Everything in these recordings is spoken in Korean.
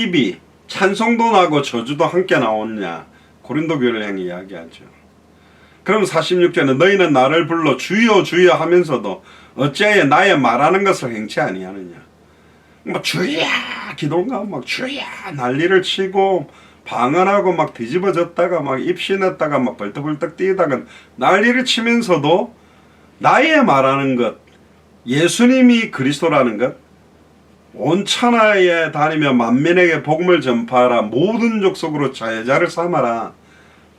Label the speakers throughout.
Speaker 1: 입이 찬송도 나고 저주도 함께 나오느냐, 고린도 교회를 향해 이야기하죠. 그럼 46절은 너희는 나를 불러 주여 주여 하면서도 어찌하여 나의 말하는 것을 행치 아니하느냐. 막 주야 기도가 막 주야 난리를 치고 방언하고 막 뒤집어졌다가 막 입신했다가 막 벌떡벌떡 뛰다가 난리를 치면서도 나의 말하는 것, 예수님이 그리스도라는 것, 온 천하에 다니며 만민에게 복음을 전파하라, 모든 족속으로 제자를 삼아라.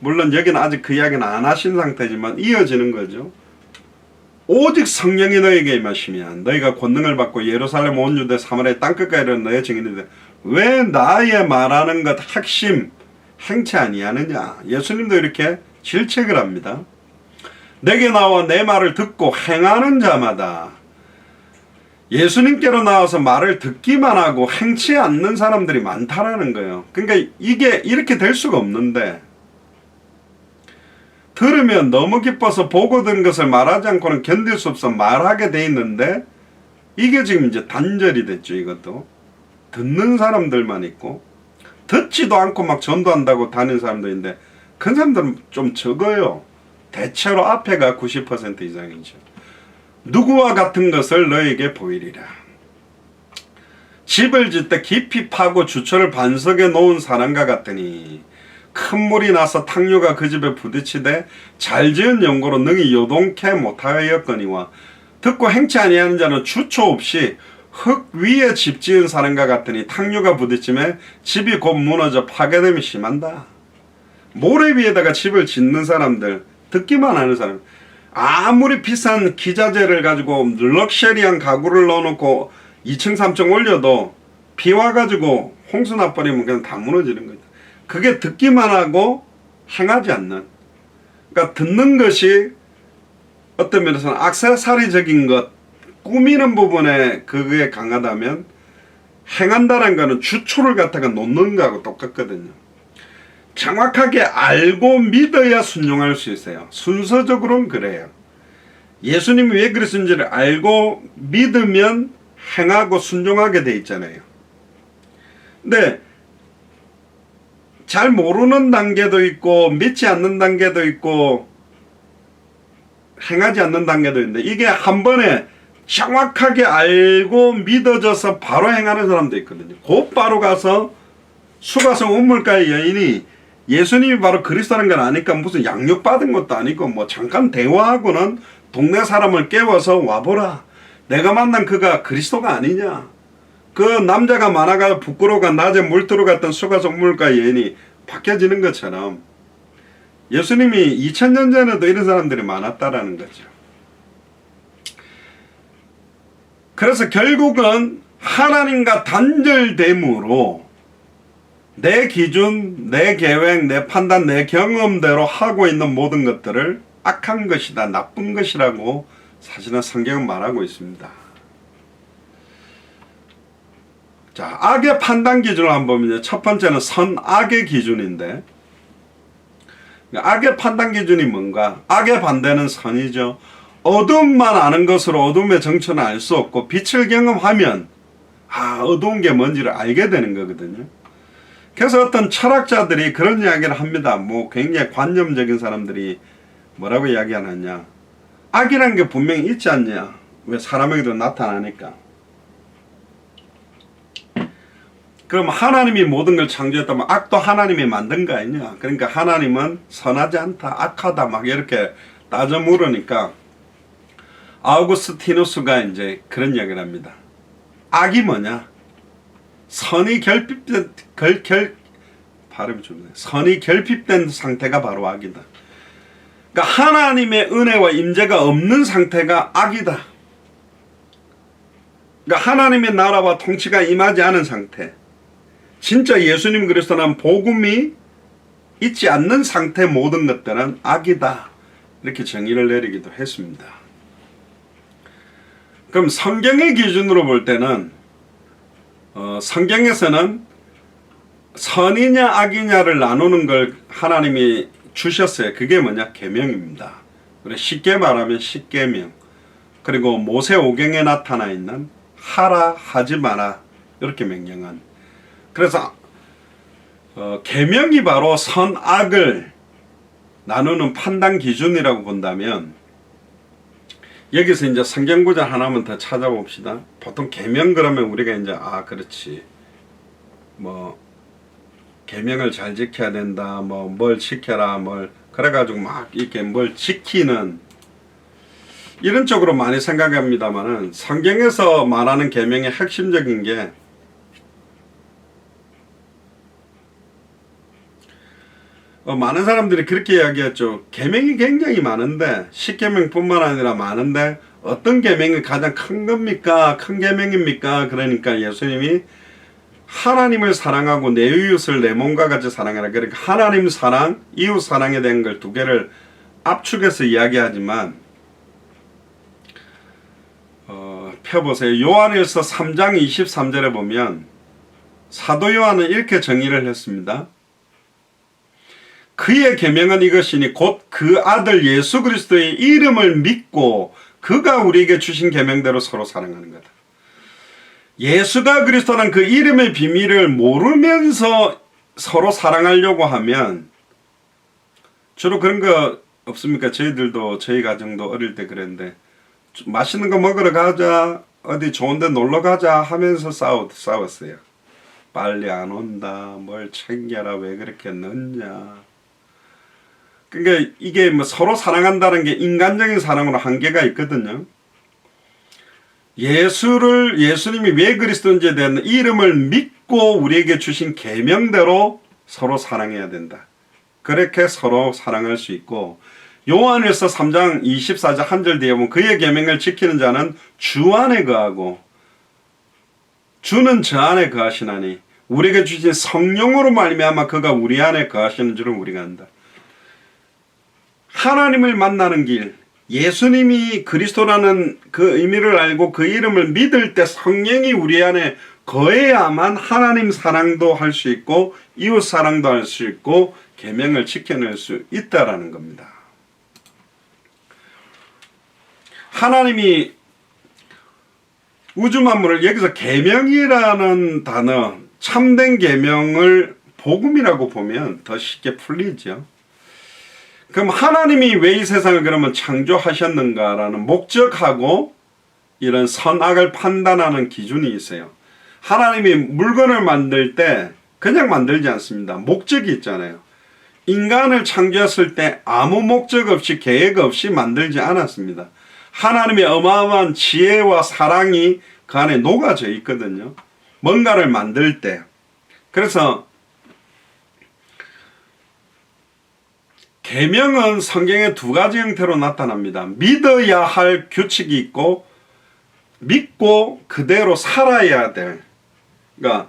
Speaker 1: 물론 여기는 아직 그 이야기는 안 하신 상태지만 이어지는 거죠. 오직 성령이 너에게 임하시면 너희가 권능을 받고 예루살렘 온 유대 사마리아 땅끝까지 이르는 너의 증인이 되. 왜 나의 말하는 것 핵심 행치 아니하느냐. 예수님도 이렇게 질책을 합니다. 내게 나와 내 말을 듣고 행하는 자마다. 예수님께로 나와서 말을 듣기만 하고 행치 않는 사람들이 많다라는 거예요. 그러니까 이게 이렇게 될 수가 없는데, 들으면 너무 기뻐서 보고 든 것을 말하지 않고는 견딜 수 없어 말하게 돼 있는데, 이게 지금 이제 단절이 됐죠. 이것도 듣는 사람들만 있고 듣지도 않고 막 전도한다고 다니는 사람도 있는데, 그 사람들은 좀 적어요. 대체로 앞에가 90% 이상이죠. 누구와 같은 것을 너에게 보이리라. 집을 짓되 깊이 파고 주초를 반석에 놓은 사람과 같으니 큰 물이 나서 탕류가 그 집에 부딪히되 잘 지은 연고로 능히 요동케 못하였거니와 듣고 행치 아니하는 자는 주초 없이 흙 위에 집 지은 사람과 같으니 탕류가 부딪힘에 집이 곧 무너져 파괴됨이 심한다. 모래 위에다가 집을 짓는 사람들, 듣기만 하는 사람, 아무리 비싼 기자재를 가지고 럭셔리한 가구를 넣어놓고 2층 3층 올려도 비 와가지고 홍수 나버리면 그냥 다 무너지는 거죠. 그게 듣기만 하고 행하지 않는, 그러니까 듣는 것이 어떤 면에서는 액세서리적인 것, 꾸미는 부분에 그게 강하다면 행한다는 거는 주초를 갖다가 놓는 거하고 똑같거든요. 정확하게 알고 믿어야 순종할 수 있어요. 순서적으로는 그래요. 예수님이 왜 그랬는지를 알고 믿으면 행하고 순종하게 돼 있잖아요. 근데 잘 모르는 단계도 있고 믿지 않는 단계도 있고 행하지 않는 단계도 있는데, 이게 한 번에 정확하게 알고 믿어져서 바로 행하는 사람도 있거든요. 곧바로 가서 수가성 우물가의 여인이 예수님이 바로 그리스도라는 걸 아니까 무슨 양육받은 것도 아니고 뭐 잠깐 대화하고는 동네 사람을 깨워서 와보라, 내가 만난 그가 그리스도가 아니냐. 그 남자가 많아가 부끄러워가 낮에 물 들어갔던 수가성 우물가의 여인이 바뀌어지는 것처럼 예수님이 2000년 전에도 이런 사람들이 많았다라는 거죠. 그래서 결국은 하나님과 단절됨으로 내 기준, 내 계획, 내 판단, 내 경험대로 하고 있는 모든 것들을 악한 것이다, 나쁜 것이라고 사실은 성경은 말하고 있습니다. 자, 악의 판단 기준을 한번 보면 첫 번째는 선악의 기준인데, 악의 판단 기준이 뭔가? 악의 반대는 선이죠. 어둠만 아는 것으로 어둠의 정체는 알 수 없고 빛을 경험하면 어두운 게 뭔지를 알게 되는 거거든요. 그래서 어떤 철학자들이 그런 이야기를 합니다. 뭐 굉장히 관념적인 사람들이 뭐라고 이야기하느냐, 악이라는 게 분명히 있지 않냐. 왜? 사람에게도 나타나니까. 그럼 하나님이 모든 걸 창조했다면 악도 하나님이 만든 거 아니냐. 그러니까 하나님은 선하지 않다, 악하다 막 이렇게 따져 물으니까 아우구스티누스가 이제 그런 이야기를 합니다. 악이 뭐냐? 선이 결핍된 발음이 좀 선이 결핍된 상태가 바로 악이다. 그러니까 하나님의 은혜와 임재가 없는 상태가 악이다. 그러니까 하나님의 나라와 통치가 임하지 않은 상태, 진짜 예수님 그리스도는 복음이 있지 않는 상태, 모든 것들은 악이다, 이렇게 정의를 내리기도 했습니다. 그럼 성경의 기준으로 볼 때는 성경에서는 선이냐 악이냐를 나누는 걸 하나님이 주셨어요. 그게 뭐냐? 계명입니다. 쉽게 말하면 십계명, 그리고 모세오경에 나타나 있는 하라 하지 마라 이렇게 명령한 그래서 계명이 바로 선악을 나누는 판단 기준이라고 본다면, 여기서 이제 성경 구절 하나만 더 찾아봅시다. 보통 계명 그러면 우리가 이제 그렇지, 뭐 계명을 잘 지켜야 된다, 뭐 뭘 지켜라, 뭘 그래가지고 막 이렇게 뭘 지키는 이런 쪽으로 많이 생각합니다만은, 성경에서 말하는 계명의 핵심적인 게 많은 사람들이 그렇게 이야기했죠. 계명이 굉장히 많은데, 10계명뿐만 아니라 많은데 어떤 계명이 가장 큰 겁니까? 큰 계명입니까? 그러니까 예수님이 하나님을 사랑하고 내 이웃을 내 몸과 같이 사랑하라. 그러니까 하나님 사랑, 이웃 사랑에 대한 걸 두 개를 압축해서 이야기하지만, 펴보세요. 요한일서 3장 23절에 보면 사도 요한은 이렇게 정의를 했습니다. 그의 계명은 이것이니 곧 그 아들 예수 그리스도의 이름을 믿고 그가 우리에게 주신 계명대로 서로 사랑하는 거다. 예수가 그리스도는 그 이름의 비밀을 모르면서 서로 사랑하려고 하면, 주로 그런 거 없습니까? 저희들도, 저희 가정도 어릴 때 그랬는데, 맛있는 거 먹으러 가자, 어디 좋은 데 놀러 가자 하면서 싸웠어요. 빨리 안 온다, 뭘 챙겨라, 왜 그렇게 늦냐. 그러니까 이게 뭐 서로 사랑한다는 게 인간적인 사랑으로 한계가 있거든요. 예수님이 왜 그리스도인지에 대한 이름을 믿고 우리에게 주신 계명대로 서로 사랑해야 된다. 그렇게 서로 사랑할 수 있고, 요한일서 3장 24절 한 절 뒤에 보면 그의 계명을 지키는 자는 주 안에 거하고 주는 저 안에 거하시나니 우리에게 주신 성령으로 말미암아 그가 우리 안에 거하시는 줄을 우리가 안다. 하나님을 만나는 길, 예수님이 그리스도라는 그 의미를 알고 그 이름을 믿을 때 성령이 우리 안에 거해야만 하나님 사랑도 할 수 있고 이웃 사랑도 할 수 있고 계명을 지켜낼 수 있다라는 겁니다. 하나님이 우주 만물을, 여기서 계명이라는 단어, 참된 계명을 복음이라고 보면 더 쉽게 풀리죠. 그럼 하나님이 왜 이 세상을 그러면 창조하셨는가라는 목적하고 이런 선악을 판단하는 기준이 있어요. 하나님이 물건을 만들 때 그냥 만들지 않습니다. 목적이 있잖아요. 인간을 창조했을 때 아무 목적 없이 계획 없이 만들지 않았습니다. 하나님의 어마어마한 지혜와 사랑이 그 안에 녹아져 있거든요. 뭔가를 만들 때. 그래서 계명은 성경의 두 가지 형태로 나타납니다. 믿어야 할 규칙이 있고 믿고 그대로 살아야 될, 그러니까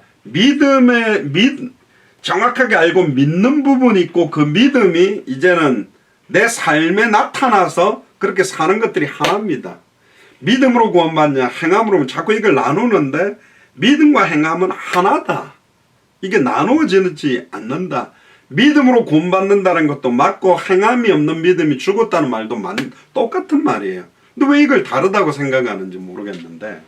Speaker 1: 정확하게 알고 믿는 부분이 있고 그 믿음이 이제는 내 삶에 나타나서 그렇게 사는 것들이 하나입니다. 믿음으로 구원받냐, 행함으로, 자꾸 이걸 나누는데 믿음과 행함은 하나다. 이게 나누어지지 않는다. 믿음으로 구원받는다는 것도 맞고 행함이 없는 믿음이 죽었다는 말도 똑같은 말이에요. 근데 왜 이걸 다르다고 생각하는지 모르겠는데,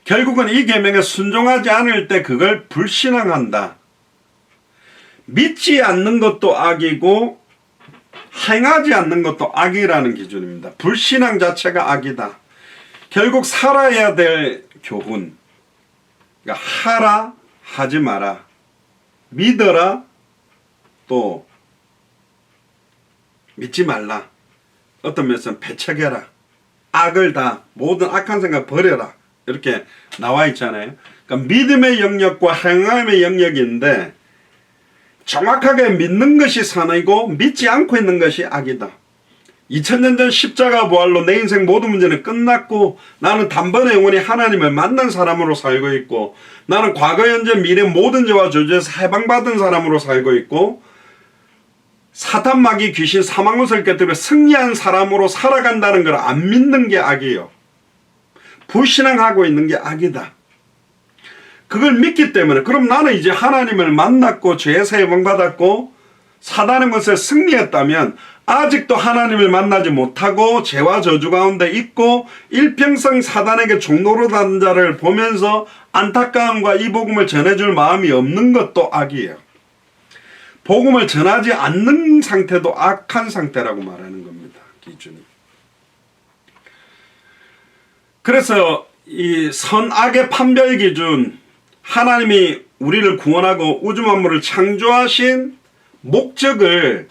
Speaker 1: 결국은 이 계명에 순종하지 않을 때 그걸 불신앙한다. 믿지 않는 것도 악이고 행하지 않는 것도 악이라는 기준입니다. 불신앙 자체가 악이다. 결국 살아야 될 교훈, 그러니까 하라, 하지 마라, 믿어라, 또 믿지 말라, 어떤 면에서는 배척해라, 악을 다, 모든 악한 생각 버려라, 이렇게 나와 있잖아요. 그러니까 믿음의 영역과 행함의 영역이 있는데, 정확하게 믿는 것이 선이고 믿지 않고 있는 것이 악이다. 2000년 전 십자가 부활로 내 인생 모든 문제는 끝났고 나는 단번에 영원히 하나님을 만난 사람으로 살고 있고, 나는 과거 현재 미래 모든 죄와 저주에서 해방받은 사람으로 살고 있고, 사탄 마귀 귀신 사망못을 깨뜨려 승리한 사람으로 살아간다는 걸 안 믿는 게 악이에요. 불신앙하고 있는 게 악이다. 그걸 믿기 때문에, 그럼 나는 이제 하나님을 만났고 죄에서 해방받았고 사단의 것을 승리했다면 아직도 하나님을 만나지 못하고 죄와 저주 가운데 있고 일평생 사단에게 종로로 단 자를 보면서 안타까움과 이 복음을 전해줄 마음이 없는 것도 악이에요. 복음을 전하지 않는 상태도 악한 상태라고 말하는 겁니다. 기준이. 그래서 이 선악의 판별 기준, 하나님이 우리를 구원하고 우주 만물을 창조하신 목적을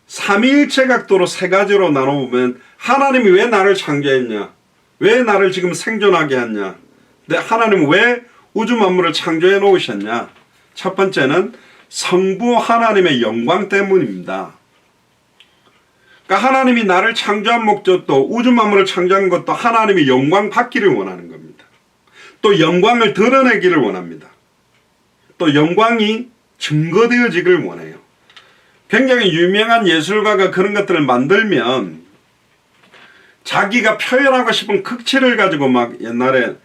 Speaker 1: 삼위일체 각도로 세 가지로 나눠보면, 하나님이 왜 나를 창조했냐? 왜 나를 지금 생존하게 했냐? 근데 하나님은 왜 우주 만물을 창조해 놓으셨냐? 첫 번째는 성부 하나님의 영광 때문입니다. 그러니까 하나님이 나를 창조한 목적도, 우주 만물을 창조한 것도 하나님이 영광 받기를 원하는 겁니다. 또 영광을 드러내기를 원합니다. 또 영광이 증거되어지기를 원해요. 굉장히 유명한 예술가가 그런 것들을 만들면 자기가 표현하고 싶은 극치를 가지고 막, 옛날에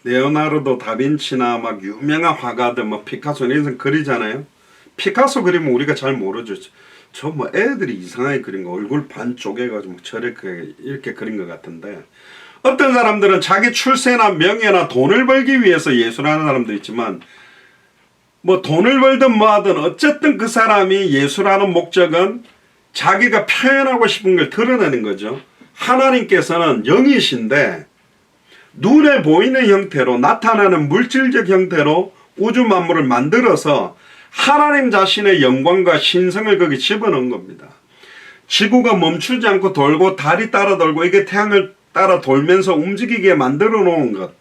Speaker 1: 레오나르도 다빈치나 막 유명한 화가들, 피카소 이런 데 그리잖아요. 피카소 그리면 우리가 잘 모르죠. 저 애들이 이상하게 그린 거, 얼굴 반 쪼개가지고 저렇게 이렇게 그린 것 같은데, 어떤 사람들은 자기 출세나 명예나 돈을 벌기 위해서 예술하는 사람도 있지만, 돈을 벌든 뭐하든 어쨌든 그 사람이 예술하는 목적은 자기가 표현하고 싶은 걸 드러내는 거죠. 하나님께서는 영이신데 눈에 보이는 형태로, 나타나는 물질적 형태로 우주 만물을 만들어서 하나님 자신의 영광과 신성을 거기 집어넣은 겁니다. 지구가 멈추지 않고 돌고 달이 따라 돌고 이게 태양을 따라 돌면서 움직이게 만들어 놓은 것.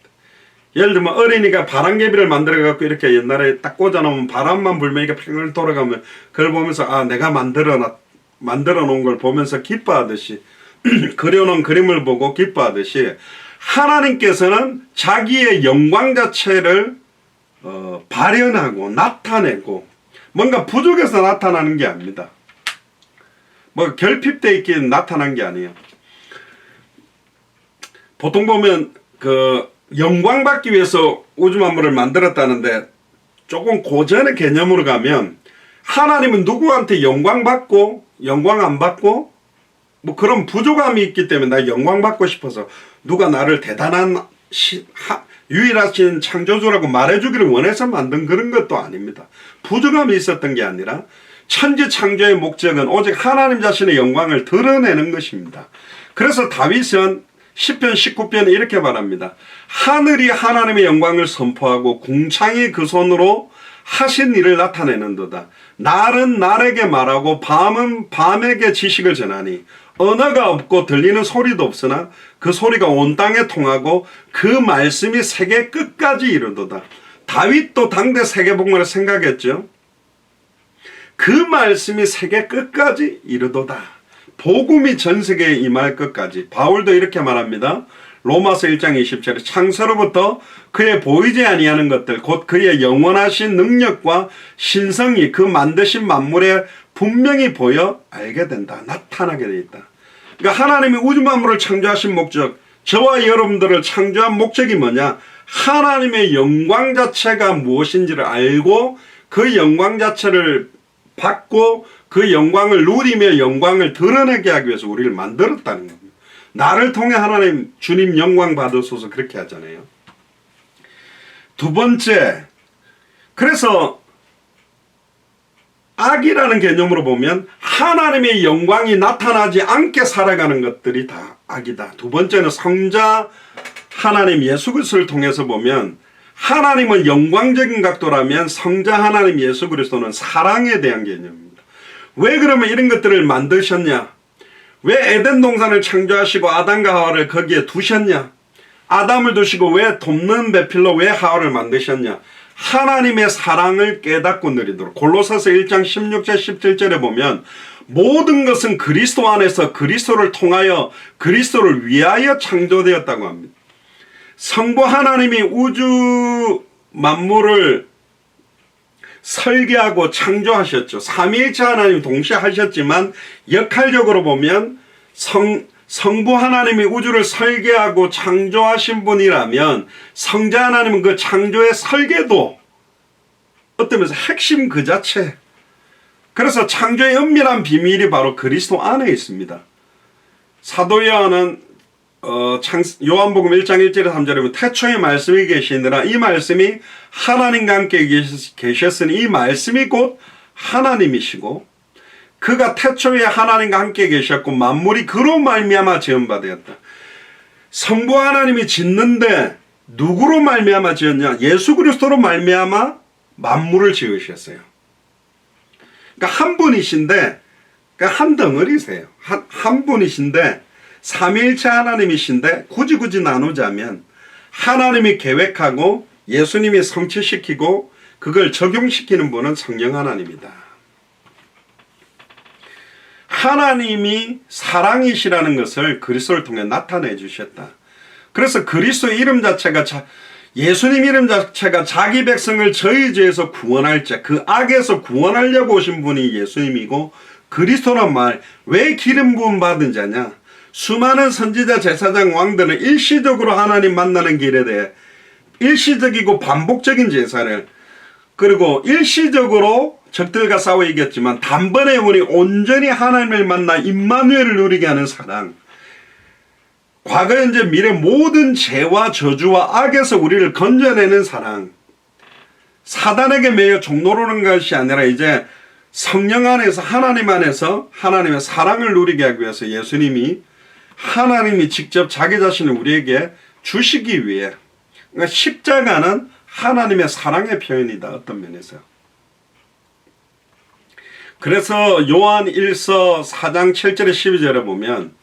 Speaker 1: 예를 들면 어린이가 바람개비를 만들어 갖고 이렇게 옛날에 딱 꽂아 놓으면 바람만 불면 이게 팽을 돌아가면 그걸 보면서 내가 만들어 놓은 걸 보면서 기뻐하듯이 그려놓은 그림을 보고 기뻐하듯이, 하나님께서는 자기의 영광 자체를 발현하고 나타내고, 뭔가 부족해서 나타나는 게 아닙니다. 결핍되어 있긴 나타난 게 아니에요. 보통 보면 영광 받기 위해서 우주 만물을 만들었다는데, 조금 고전의 개념으로 가면 하나님은 누구한테 영광 받고 영광 안 받고 그런 부족함이 있기 때문에 나 영광 받고 싶어서 누가 나를 대단한 유일하신 창조주라고 말해주기를 원해서 만든 그런 것도 아닙니다. 부족함이 있었던 게 아니라 천지 창조의 목적은 오직 하나님 자신의 영광을 드러내는 것입니다. 그래서 다윗은 시편 19편에 이렇게 말합니다. 하늘이 하나님의 영광을 선포하고 궁창이 그 손으로 하신 일을 나타내는도다. 날은 날에게 말하고 밤은 밤에게 지식을 전하니 언어가 없고 들리는 소리도 없으나 그 소리가 온 땅에 통하고 그 말씀이 세계 끝까지 이르도다. 다윗도 당대 세계복음을 생각했죠. 그 말씀이 세계 끝까지 이르도다. 복음이 전 세계에 임할 것까지. 바울도 이렇게 말합니다. 로마서 1장 20절에 창세로부터 그의 보이지 아니하는 것들 곧 그의 영원하신 능력과 신성이 그 만드신 만물에 분명히 보여 알게 된다. 나타나게 되어 있다. 그러니까 하나님이 우주 만물을 창조하신 목적, 저와 여러분들을 창조한 목적이 뭐냐? 하나님의 영광 자체가 무엇인지를 알고 그 영광 자체를 받고 그 영광을 누리며 영광을 드러내게 하기 위해서 우리를 만들었다는 겁니다. 나를 통해 하나님 주님 영광 받으소서 그렇게 하잖아요. 두 번째, 그래서 악이라는 개념으로 보면 하나님의 영광이 나타나지 않게 살아가는 것들이 다 악이다. 두 번째는 성자 하나님 예수 그리스도를 통해서 보면, 하나님은 영광적인 각도라면 성자 하나님 예수 그리스도는 사랑에 대한 개념입니다. 왜 그러면 이런 것들을 만드셨냐? 왜 에덴 동산을 창조하시고 아담과 하와를 거기에 두셨냐? 아담을 두시고 왜 돕는 배필로 왜 하와를 만드셨냐? 하나님의 사랑을 깨닫고 누리도록. 골로새서 1장 16절 17절에 보면 모든 것은 그리스도 안에서 그리스도를 통하여 그리스도를 위하여 창조되었다고 합니다. 성부 하나님이 우주 만물을 설계하고 창조하셨죠. 삼위일체 하나님 동시에 하셨지만 역할적으로 보면 성부 하나님이 우주를 설계하고 창조하신 분이라면 성자 하나님은 그 창조의 설계도 어떤 면에서 핵심 그 자체, 그래서 창조의 은밀한 비밀이 바로 그리스도 안에 있습니다. 사도 요한은 요한복음 1장 1절에 3절에 보면 태초에 말씀이 계시니라. 이 말씀이 하나님과 함께 계셨으니 이 말씀이 곧 하나님이시고 그가 태초에 하나님과 함께 계셨고 만물이 그로 말미암아 지은 바 되었다. 성부 하나님이 짓는데 누구로 말미암아 지었냐? 예수 그리스도로 말미암아 만물을 지으셨어요. 그러니까 한 분이신데, 그러니까 한 덩어리세요. 한 분이신데 삼위일체 하나님이신데 굳이 나누자면 하나님이 계획하고 예수님이 성취시키고 그걸 적용시키는 분은 성령 하나님이다. 하나님이 사랑이시라는 것을 그리스도를 통해 나타내 주셨다. 그래서 그리스도 이름 자체가 예수님 이름 자체가 자기 백성을 저희 죄에서 구원할 자, 그 악에서 구원하려고 오신 분이 예수님이고 그리스도란 말 왜 기름 부음 받은 자냐? 수많은 선지자 제사장 왕들은 일시적으로 하나님 만나는 길에 대해 일시적이고 반복적인 제사를 그리고 일시적으로 적들과 싸워 이겼지만 단번에 영혼이 온전히 하나님을 만나 임마누엘을 누리게 하는 사랑, 과거 현재 미래 모든 죄와 저주와 악에서 우리를 건져내는 사랑, 사단에게 매여 종로로는 것이 아니라 이제 성령 안에서 하나님 안에서 하나님의 사랑을 누리게 하기 위해서 예수님이 하나님이 직접 자기 자신을 우리에게 주시기 위해, 그러니까 십자가는 하나님의 사랑의 표현이다. 어떤 면에서. 그래서 요한 1서 4장 7절에 12절에 보면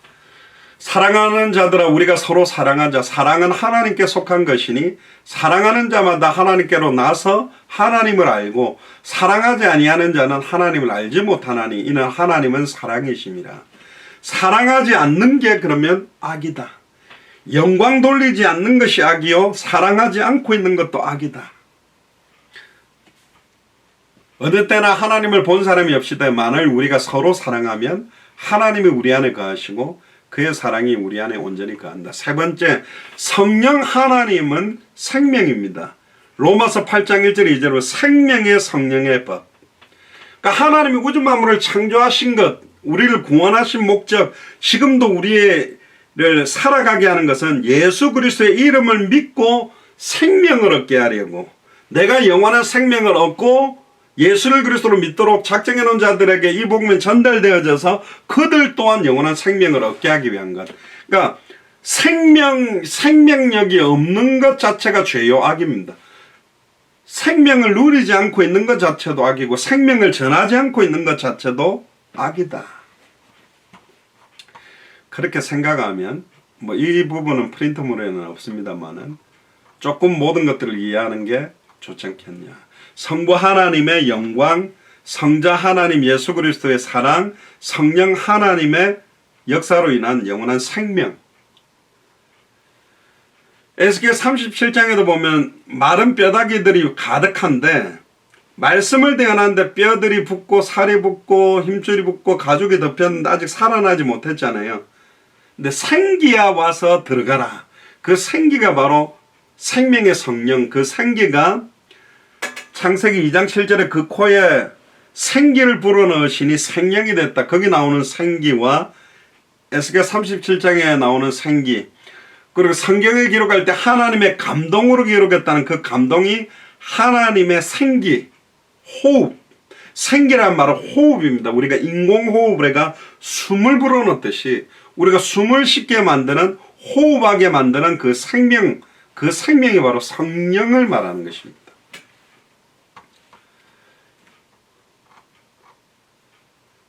Speaker 1: 사랑하는 자들아 우리가 서로 사랑하자. 사랑은 하나님께 속한 것이니 사랑하는 자마다 하나님께로 나서 하나님을 알고 사랑하지 아니하는 자는 하나님을 알지 못하나니 이는 하나님은 사랑이심이라. 사랑하지 않는 게 그러면 악이다. 영광 돌리지 않는 것이 악이요 사랑하지 않고 있는 것도 악이다. 어느 때나 하나님을 본 사람이 없이되만을 우리가 서로 사랑하면 하나님이 우리 안에 거하시고 그의 사랑이 우리 안에 온전히 거한다. 세 번째, 성령 하나님은 생명입니다. 로마서 8장 1절 2절로 생명의 성령의 법. 그러니까 하나님이 우주 만물을 창조하신 것, 우리를 구원하신 목적, 지금도 우리를 살아가게 하는 것은 예수 그리스도의 이름을 믿고 생명을 얻게 하려고, 내가 영원한 생명을 얻고 예수를 그리스도로 믿도록 작정해 놓은 자들에게 이 복음이 전달되어져서 그들 또한 영원한 생명을 얻게 하기 위한 것. 그러니까 생명력이 없는 것 자체가 죄요 악입니다. 생명을 누리지 않고 있는 것 자체도 악이고 생명을 전하지 않고 있는 것 자체도 악이다. 그렇게 생각하면 뭐 이 부분은 프린트물에는 없습니다만은 조금 모든 것들을 이해하는 게 좋지 않겠냐. 성부 하나님의 영광, 성자 하나님 예수 그리스도의 사랑, 성령 하나님의 역사로 인한 영원한 생명. 에스겔 37장에도 보면 마른 뼈다귀들이 가득한데 말씀을 대언하는데 뼈들이 붙고 살이 붙고 힘줄이 붙고 가죽이 덮였는데 아직 살아나지 못했잖아요. 근데 생기야 와서 들어가라. 그 생기가 바로 생명의 성령, 그 생기가 창세기 2장 7절에 그 코에 생기를 불어넣으시니 생명이 됐다. 거기 나오는 생기와 에스겔 37장에 나오는 생기, 그리고 성경을 기록할 때 하나님의 감동으로 기록했다는 그 감동이 하나님의 생기, 호흡, 생기란 말은 호흡입니다. 우리가 인공호흡을 해가 숨을 불어넣듯이 우리가 숨을 쉽게 만드는, 호흡하게 만드는 그 생명, 그 생명이 바로 성령을 말하는 것입니다.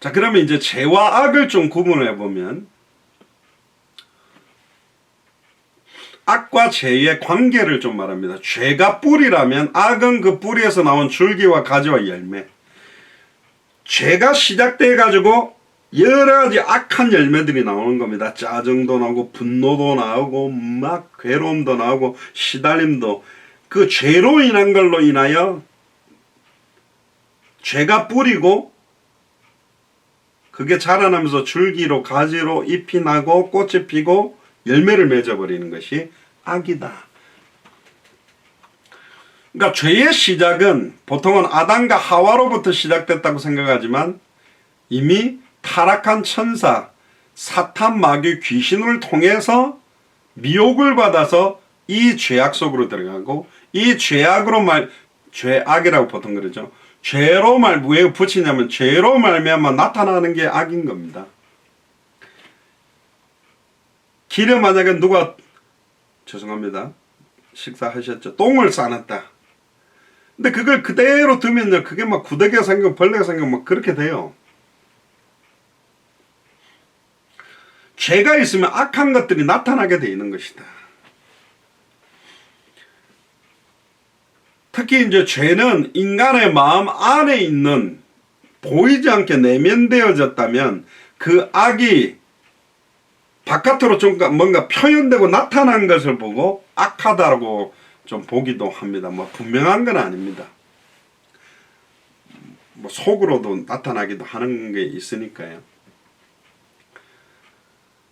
Speaker 1: 자, 그러면 이제 죄와 악을 좀 구분해 보면 악과 죄의 관계를 좀 말합니다. 죄가 뿌리라면 악은 그 뿌리에서 나온 줄기와 가지와 열매. 죄가 시작돼 가지고 여러 가지 악한 열매들이 나오는 겁니다. 짜증도 나오고 분노도 나오고 막 괴로움도 나오고 시달림도, 그 죄로 인한 걸로 인하여 죄가 뿌리고 그게 자라나면서 줄기로 가지로 잎이 나고 꽃이 피고 열매를 맺어버리는 것이 악이다. 그러니까 죄의 시작은 보통은 아담과 하와로부터 시작됐다고 생각하지만 이미 타락한 천사, 사탄, 마귀, 귀신을 통해서 미혹을 받아서 이 죄악 속으로 들어가고 이 죄악으로 죄악이라고 보통 그러죠. 죄로 왜 붙이냐면 죄로 말미암아 나타나는 게 악인 겁니다. 길에 만약에 누가 죄송합니다. 식사하셨죠? 똥을 싸놨다. 근데 그걸 그대로 두면요, 그게 막 구더기가 생기고 벌레가 생기고 막 그렇게 돼요. 죄가 있으면 악한 것들이 나타나게 돼 있는 것이다. 특히 이제 죄는 인간의 마음 안에 있는 보이지 않게 내면되어졌다면 그 악이 바깥으로 좀 뭔가 표현되고 나타난 것을 보고 악하다고 좀 보기도 합니다. 뭐 분명한 건 아닙니다. 뭐 속으로도 나타나기도 하는 게 있으니까요.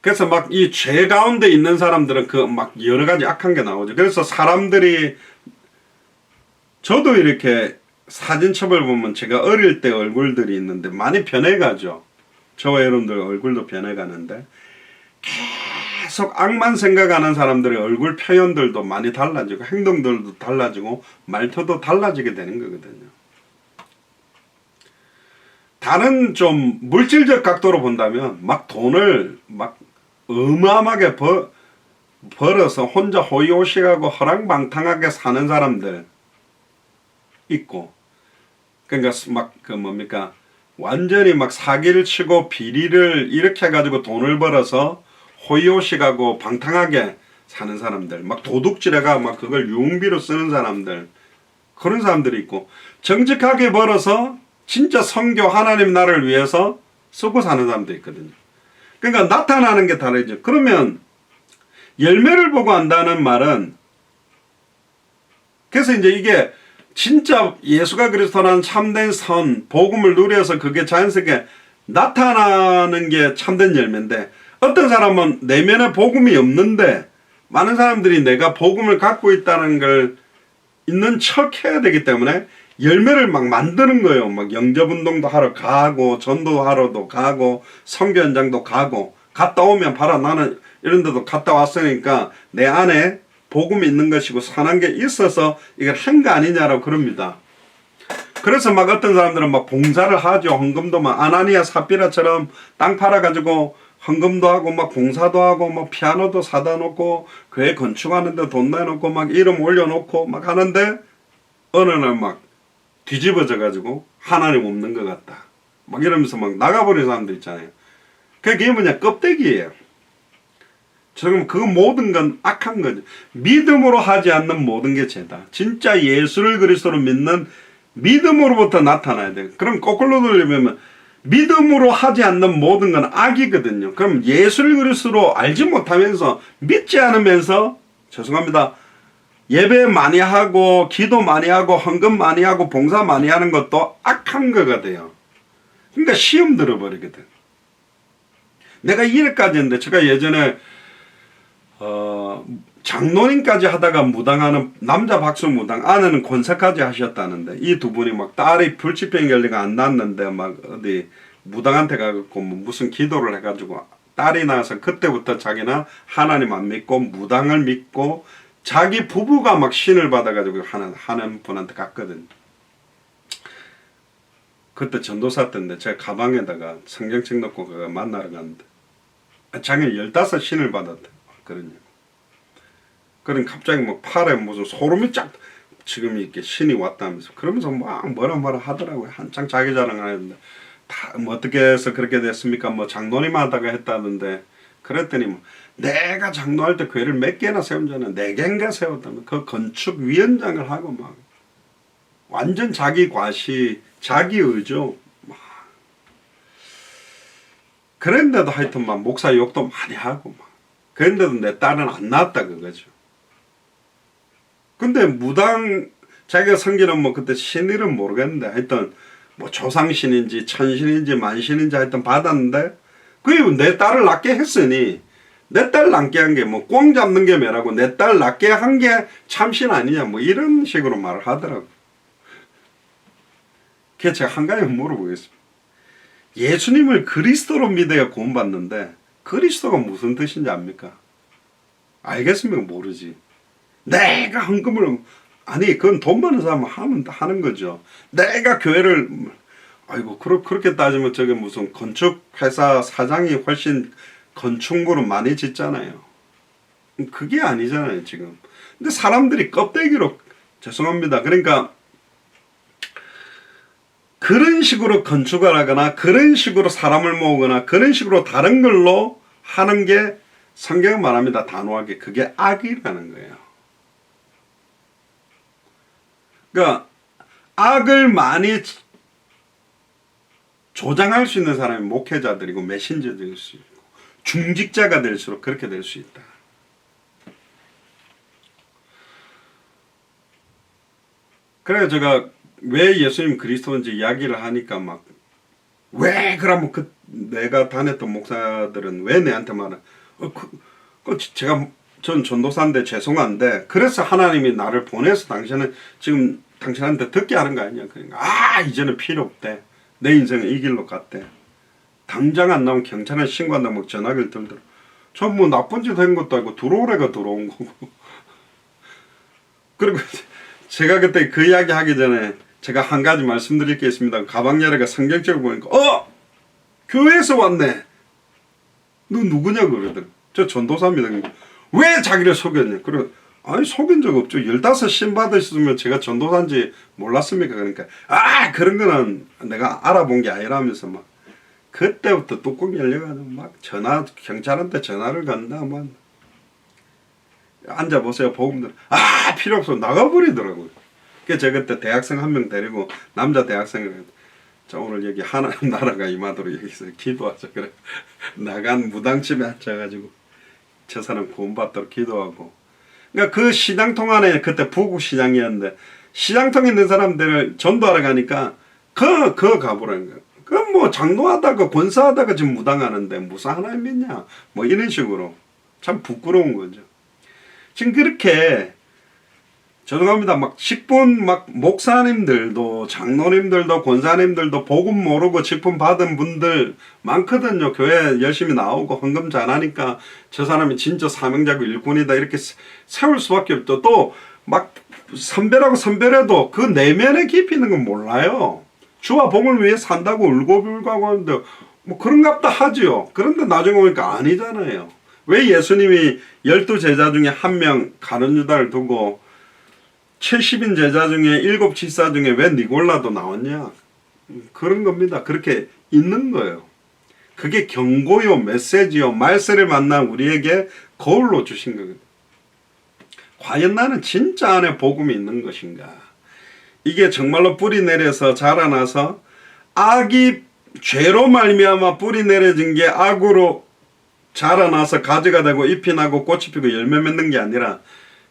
Speaker 1: 그래서 막 이 죄 가운데 있는 사람들은 그 막 여러 가지 악한 게 나오죠. 그래서 사람들이 저도 이렇게 사진첩을 보면 제가 어릴 때 얼굴들이 있는데 많이 변해가죠. 저와 여러분들 얼굴도 변해가는데 계속 악만 생각하는 사람들의 얼굴 표현들도 많이 달라지고 행동들도 달라지고 말투도 달라지게 되는 거거든요. 다른 좀 물질적 각도로 본다면 막 돈을 막 어마어마하게 벌어서 혼자 호의호식하고 허랑방탕하게 사는 사람들 있고, 그러니까 막 그 뭡니까 완전히 막 사기를 치고 비리를 이렇게 해가지고 돈을 벌어서 호의호식하고 방탕하게 사는 사람들, 막 도둑질해가 막 그걸 유흥비로 쓰는 사람들, 그런 사람들이 있고, 정직하게 벌어서 진짜 선교 하나님 나라를 위해서 쓰고 사는 사람도 있거든요. 그러니까 나타나는 게 다르죠. 그러면 열매를 보고 안다는 말은, 그래서 이제 이게 진짜 예수가 그리스도라는 참된 선, 복음을 누려서 그게 자연스럽게 나타나는 게 참된 열매인데, 어떤 사람은 내면에 복음이 없는데 많은 사람들이 내가 복음을 갖고 있다는 걸 있는 척 해야 되기 때문에 열매를 막 만드는 거예요. 막 영접운동도 하러 가고 전도하러도 가고 선교 현장도 가고, 갔다 오면 봐라 나는 이런 데도 갔다 왔으니까 내 안에 복음이 있는 것이고 선한 게 있어서 이걸 한 거 아니냐라고 그럽니다. 그래서 막 어떤 사람들은 막 봉사를 하죠. 헌금도 막 아나니아 삽비라처럼 땅 팔아가지고 헌금도 하고 막 봉사도 하고 막 피아노도 사다 놓고 교회 건축하는데 돈 내놓고 막 이름 올려놓고 막 하는데 어느 날 막 뒤집어져 가지고 하나님 없는 것 같다 막 이러면서 막 나가버린 사람들 있잖아요. 그게 뭐냐, 껍데기예요. 지금 그 모든 건 악한 거죠. 믿음으로 하지 않는 모든 게 죄다. 진짜 예수를 그리스도로 믿는 믿음으로부터 나타나야 돼요. 그럼 거꾸로 돌리면 믿음으로 하지 않는 모든 건 악이거든요. 그럼 예수를 그리스도로 알지 못하면서 믿지 않으면서, 죄송합니다, 예배 많이 하고 기도 많이 하고 헌금 많이 하고 봉사 많이 하는 것도 악한 거가 돼요. 그러니까 시험 들어버리거든. 내가 이래까지 했는데, 제가 예전에 장로님까지 하다가 무당하는 남자 박수 무당, 아내는 권사까지 하셨다는데, 이 두 분이 막 딸이 불치병 열리가 안 났는데 막 어디 무당한테 가갖고 뭐 무슨 기도를 해가지고 딸이 나서 그때부터 자기는 하나님 안 믿고 무당을 믿고 자기 부부가 막 신을 받아가지고 하는 분한테 갔거든. 그때 전도사 때인데 제가 가방에다가 성경책 넣고 그가 만나러 갔는데 자기는 15 신을 받았대. 그러냐. 그럼 갑자기 뭐 팔에 무슨 소름이 쫙 지금 이렇게 신이 왔다면서 그러면서 막 뭐라 하더라고요. 한창 자기 자랑을 하는데 다 뭐 어떻게 해서 그렇게 됐습니까? 뭐 장로님 하다가 했다는데, 그랬더니 뭐 내가 장로할 때 교회를 몇 개나 세운잖아. 4개인가 세웠다면 그 건축위원장을 하고 막 완전 자기 과시, 자기 의죠. 막 그런데도 하여튼 막 목사 욕도 많이 하고 막 그런데도 내 딸은 안 낳았다 그거죠. 근데 무당 자기가 섬기는 뭐 그때 신일은 모르겠는데 하여튼 뭐 조상신인지 천신인지 만신인지 하여튼 받았는데 그게 내 딸을 낳게 했으니 내 딸 낫게 한 게 뭐 꽁 잡는 게 매라고 내 딸 낫게 한 게 참신 아니냐 뭐 이런 식으로 말을 하더라고. 그래서 제가 한 가지 물어보겠습니다. 예수님을 그리스도로 믿어야 구원받는데 그리스도가 무슨 뜻인지 압니까? 알겠습니까? 모르지. 내가 헌금을 아니 그건 돈 많은 사람 하는 거죠. 내가 교회를 아이고 그렇게 따지면 저게 무슨 건축회사 사장이 훨씬 건축물은 많이 짓잖아요. 그게 아니잖아요 지금. 근데 사람들이 껍데기로 죄송합니다. 그러니까 그런 식으로 건축을 하거나 그런 식으로 사람을 모으거나 그런 식으로 다른 걸로 하는 게 성경은 말합니다. 단호하게 그게 악이라는 거예요. 그러니까 악을 많이 조장할 수 있는 사람이 목회자들이고 메신저들일 수 있고 중직자가 될수록 그렇게 될 수 있다. 그래서 제가 왜 예수님 그리스도인지 이야기를 하니까 막 왜 그러면 내가 다녔던 목사들은 왜 내한테 말해? 제가 전 전도사인데 죄송한데 그래서 하나님이 나를 보내서 당신은 지금 당신한테 듣게 하는 거 아니냐. 그러니까 이제는 필요 없대. 내 인생은 이 길로 갔대. 당장 안 나오면 경찰에 신고한다고 막 전화기를 들더라. 전 뭐 나쁜 짓 한 것도 아니고 들어오래가 들어온 거고. 그리고 제가 그때 그 이야기 하기 전에 제가 한 가지 말씀드릴 게 있습니다. 가방 열애가 성경적으로 보니까 교회에서 왔네. 너 누구냐 그러더라. 저 전도사입니다. 왜 자기를 속였냐. 그래 아니 속인 적 없죠. 15 신 받으셨으면 제가 전도사인지 몰랐습니까. 그러니까 그런 거는 내가 알아본 게 아니라면서 막 그때부터 뚜껑 열려가지고 막 경찰한테 전화를 건다 막 앉아보세요. 복음들 필요 없어 나가버리더라고요. 그래서 제가 그때 대학생 한 명 데리고 남자 대학생을 자 오늘 여기 하나님 나라가 임하도록 여기서 기도하자. 그래 나간 무당집에 앉아가지고 저 사람 구원받도록 기도하고. 그러니까 그 시장통 안에 그때 부국 시장이었는데 시장통에 있는 사람들을 전도하러 가니까 그 가보라는 거야. 그럼 뭐 장로하다가 권사하다가 지금 무당하는데 무슨 하나님 믿냐 뭐 이런 식으로 참 부끄러운 거죠. 지금 그렇게 죄송합니다. 막 10분 막 목사님들도 장로님들도 권사님들도 복음 모르고 직분 받은 분들 많거든요. 교회 열심히 나오고 헌금 잘하니까 저 사람이 진짜 사명자고 일꾼이다 이렇게 세울 수밖에 없죠. 또 막 선별하고 선별해도 그 내면의 깊이 있는 건 몰라요. 주와 복을 위해 산다고 울고불고 하는데 뭐 그런갑다 하지요. 그런데 나중에 보니까 아니잖아요. 왜 예수님이 12제자 중에 한 명 가룟 유다를 두고 70인 제자 중에 7 지사 중에 왜 니골라도 나왔냐? 그런 겁니다. 그렇게 있는 거예요. 그게 경고요, 메시지요, 말세를 만난 우리에게 거울로 주신 거거든요. 과연 나는 진짜 안에 복음이 있는 것인가? 이게 정말로 뿌리 내려서 자라나서 악이 죄로 말미암아 뿌리 내려진 게 악으로 자라나서 가지가 되고 잎이 나고 꽃이 피고 열매 맺는 게 아니라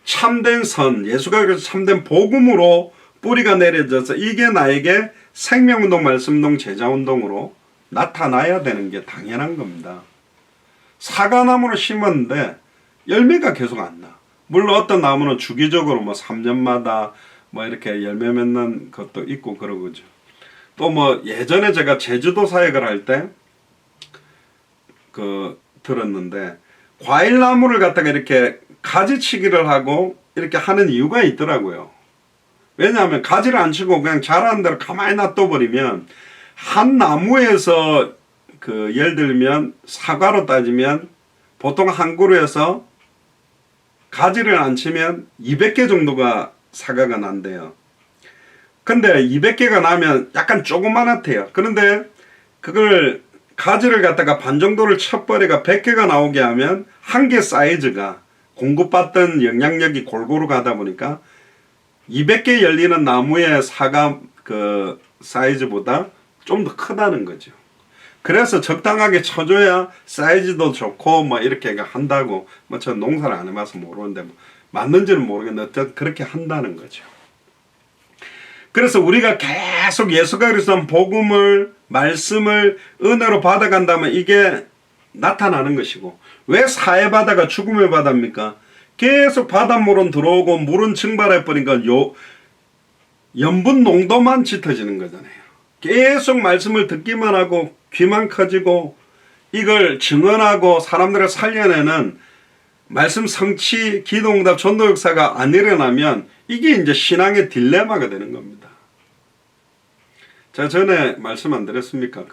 Speaker 1: 참된 선, 예수가 그래서 참된 복음으로 뿌리가 내려져서 이게 나에게 생명운동, 말씀운동, 제자운동으로 나타나야 되는 게 당연한 겁니다. 사과나무를 심었는데 열매가 계속 안 나. 물론 어떤 나무는 주기적으로 뭐 3년마다 뭐 이렇게 열매 맺는 것도 있고 그러고죠. 또 뭐 예전에 제가 제주도 사역을 할 때 들었는데 과일나무를 갖다가 이렇게 가지치기를 하고 이렇게 하는 이유가 있더라고요. 왜냐하면 가지를 안 치고 그냥 자라는 대로 가만히 놔둬버리면 한 나무에서 예를 들면 사과로 따지면 보통 한 그루에서 가지를 안 치면 200개 정도가 사과가 난대요. 근데 200개가 나면 약간 조그만하대요. 그런데 그걸 가지를 갖다가 반 정도를 쳐버리가 100개가 나오게 하면 한 개 사이즈가 공급받던 영향력이 골고루 가다 보니까 200개 열리는 나무의 사과 사이즈보다 좀 더 크다는 거죠. 그래서 적당하게 쳐줘야 사이즈도 좋고 뭐 이렇게 한다고 뭐 저 농사를 안 해봐서 모르는데 뭐 맞는지는 모르겠는데 어쨌든 그렇게 한다는 거죠. 그래서 우리가 계속 예수가 그리스도의 복음을 말씀을 은혜로 받아간다면 이게 나타나는 것이고, 왜 사해바다가 죽음의 바다입니까? 계속 바닷물은 들어오고 물은 증발해버리니까 염분 농도만 짙어지는 거잖아요. 계속 말씀을 듣기만 하고 귀만 커지고 이걸 증언하고 사람들을 살려내는 말씀 성취, 기도응답, 전도 역사가 안 일어나면 이게 이제 신앙의 딜레마가 되는 겁니다. 제가 전에 말씀 안 드렸습니까?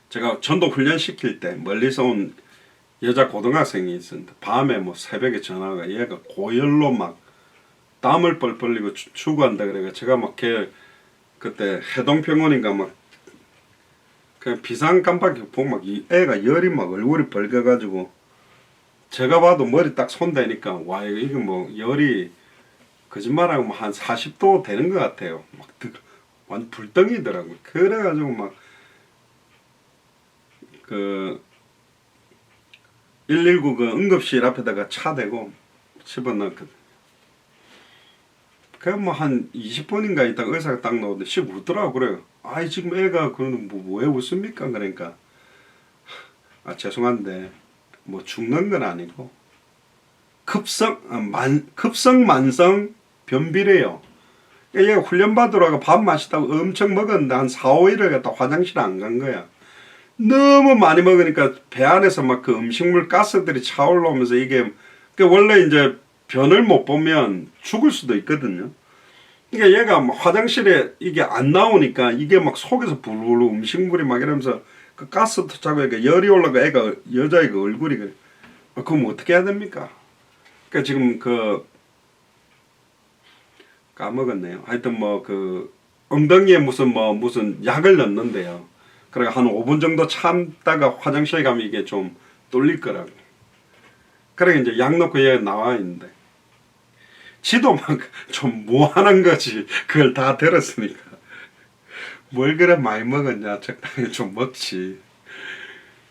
Speaker 1: 제가 전도 훈련 시킬 때 멀리서 온 여자 고등학생이 있었는데 밤에 뭐 새벽에 전화가 얘가 고열로 막 땀을 뻘뻘 흘리고 추구한다 그래가 제가 막 걔 그때 해동병원인가 막 그냥 비상 깜빡이 보고 막 이 애가 열이 막 얼굴이 벌겨가지고 제가 봐도 머리 딱 손대니까 와 이거 뭐 열이 거짓말하고 뭐 한 40도 되는 것 같아요. 막 완전 불덩이더라고요. 그래가지고 막 119 응급실 앞에다가 차 대고 집어넣었거든. 그냥 뭐 한 20분인가 있다가 의사가 딱 나오는데 씩 웃더라고. 그래요. 아이 지금 애가 그러는 왜 웃습니까? 그러니까 죄송한데 뭐 죽는 건 아니고 급성 만성 변비래요. 얘가 훈련 받으러 밥 마시다가 엄청 먹었는데 한 4, 5일을 갔다 화장실 안 간 거야. 너무 많이 먹으니까 배 안에서 막 그 음식물 가스들이 차올라오면서 이게 원래 이제 변을 못 보면 죽을 수도 있거든요. 그러니까 얘가 막 화장실에 이게 안 나오니까 이게 막 속에서 불불 음식물이 막 이러면서 그 가스도 차고 그러니까 열이 올라가 애가 여자애가 얼굴이 그래. 그럼 어떻게 해야 됩니까? 그러니까 지금 까먹었네요. 하여튼 뭐 엉덩이에 무슨 약을 넣는데요. 그래 한 5분 정도 참다가 화장실에 가면 이게 좀 뚫릴 거라고. 그래 이제 약 넣고 얘 나와 있는데 지도 막 좀 무한한 거지. 그걸 다 들었으니까 뭘 그래 많이 먹었냐 적당히 좀 먹지.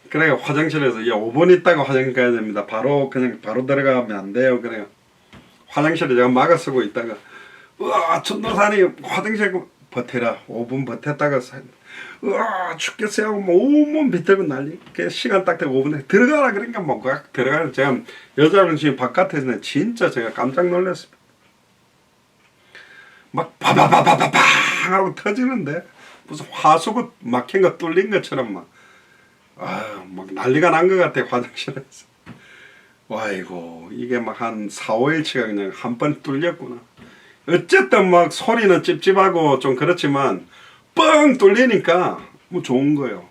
Speaker 1: 그래 화장실에서 5분 있다가 화장실 가야 됩니다. 바로 들어가면 안 돼요. 그래 화장실에 제가 막아 쓰고 있다가 우와 전도사님 화장실 버텨라 5분 버텼다가 으아 죽겠어요 하고 뭐 온몸 비틀고 난리. 시간 딱 되고 5분에 들어가라 그러니까 뭐 들어가는 제가 여자는 지금 바깥에서 진짜 제가 깜짝 놀랐습니다. 막 바바바바바방 하고 터지는데 무슨 화수구 막힌 거 뚫린 것처럼 막 난리가 난 것 같아 화장실에서. 와이고 이게 막 한 4, 5일치가 그냥 한 번 뚫렸구나. 어쨌든 막 소리는 찝찝하고 좀 그렇지만 뻥 뚫리니까 뭐 좋은 거예요.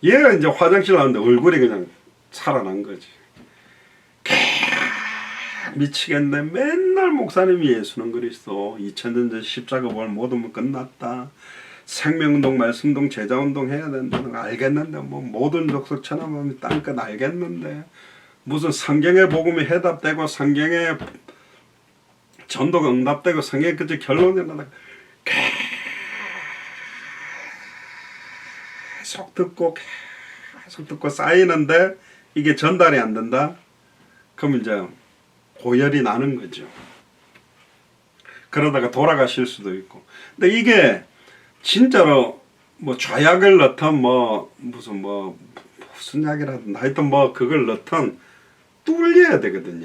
Speaker 1: 얘가 이제 화장실 나왔는데 얼굴이 그냥 살아난 거지. 미치겠네. 맨날 목사님이 예수는 그리스도 2000년 전 십자가 볼 모든 끝났다. 생명운동 말씀운동 제자운동 해야 된다는 거 알겠는데 뭐 모든 족속 천하만이 땅끝 알겠는데 무슨 성경의 복음이 해답되고 성경의 전도가 응답되고 성경의 그저 결론이 나다 계속 듣고 쌓이는데 이게 전달이 안 된다? 그럼 이제 고열이 나는 거죠. 그러다가 돌아가실 수도 있고. 근데 이게 진짜로 뭐 좌약을 넣든 무슨 약이라든 하여튼 그걸 넣든 뚫려야 되거든요.